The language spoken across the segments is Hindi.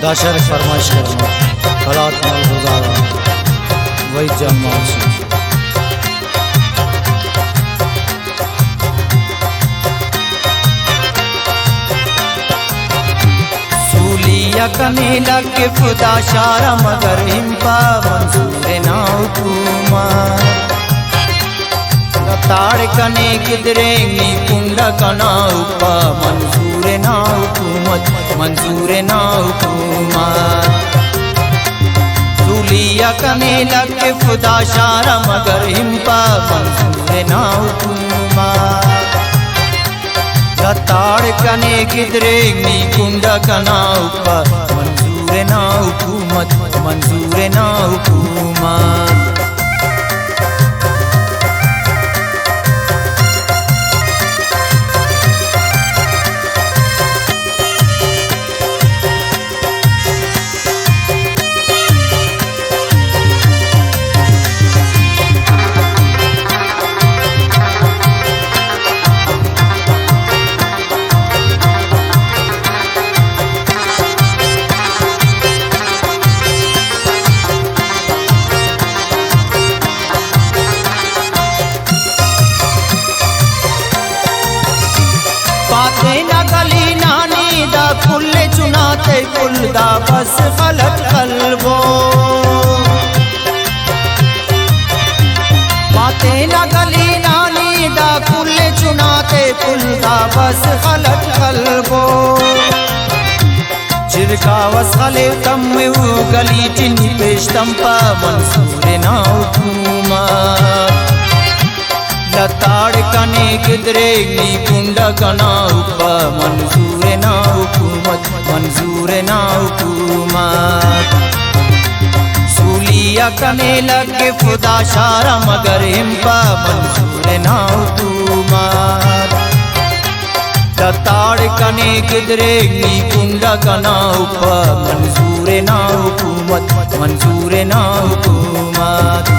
दाशर फरमाइश करना खलात मल गुजारा वही जन्मासी सूलिया कने लगे खुदा शारा मगर हिंपा मंजूर ना हुकुमा ताड़ कने किधरेंगी कुंडा कना उपा मंजूर ना हुकूमत मंजूर ना हुकूमत सूलिया कने लगे खुदा शारा मगर हिंपा मंजूर ना हुकूमत ताड़ कने किधरेंगी कुंडा कना उपा मंजूर ना हुकूमत मंजूर ना हुकूमत गली नानी दा कुल चुनाते कुल दा बस गलत कल्बो बातें न गली नानी दा कुल चुनाते कुल दा बस गलत कल्बो चिरका वसले तम वो गली टिनी पेश तंपा मंसूर ना हुकूमत ताड़ कने किधरेंगी कुंडा कना उपा मंजूर ना हुकूमत मंजूर ना हुकूमत सूलिया कने लगे खुदा शारा मगर हिंपा मंजूर ना हुकूमत ताड़ कने किधरेंगी कुंडा कना उपा मंजूर ना हुकूमत मंजूर ना हुकूमत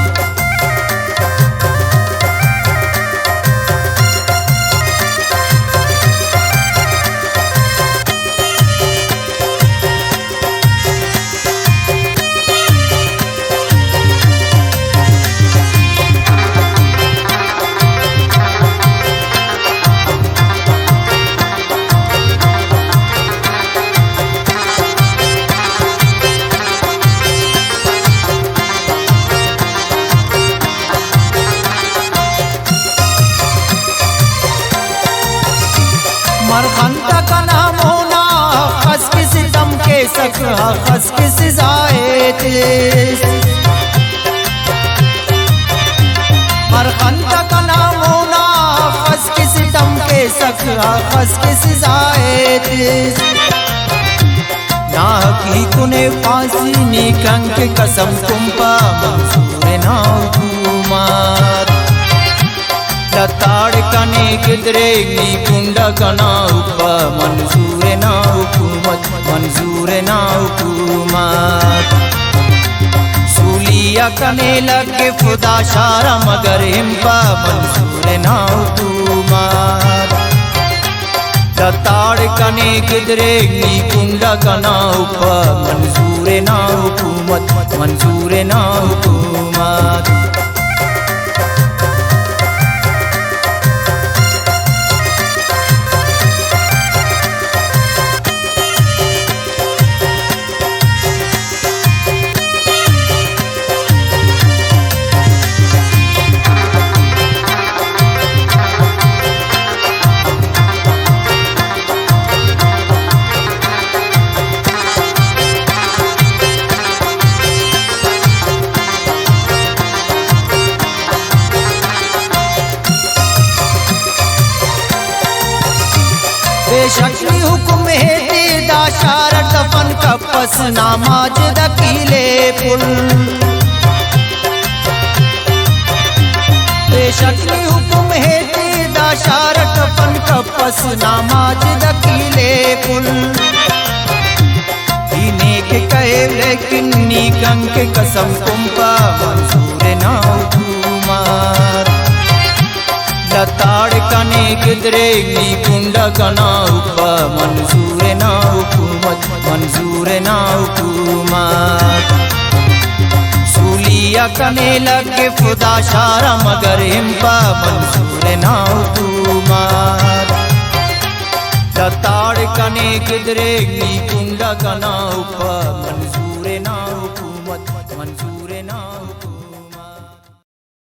मरखंता का नाम होना खस की सितम के सकहा खस की सजाए मरखंता का नाम होना खस की सितम के सकहा खस की सजाए ना की कुने फांसी निकंग के कसम कुंपा मंजूर ना हुकूमत ताड़ कने किधरेंगी कुंडा कना उपा मंजूर ना हुकूमत मंजूर ना हुकूमत सूलिया कने लगे खुदा शारा मगर हिंपा मंजूर ना हुकूमत ताड़ कने किधरेंगी कुंडा कना उपा मंजूर ना हुकूमत मंजूर ना हुकूमत बेशकी हुक्म है दीदा शार दफन कपस नामाज दकीले पुल बेशकी हुक्म है दीदा शार दफन कपस नामाज दकीले पुल दीने के कहे लेकिन नीकंग के कसम कुंपा मंजूर ना हुकूमत ताड़ कने किधरेंगी कुंडा कना उपा मंजूर ना हुकूमत मंजूर ना हुकूमत सूलिया कने लगे खुदा शारा मगर हिम्पा मंजूर ना हुकूमत दताड़ कने किधरे कुंडा कना उपा मंजूर ना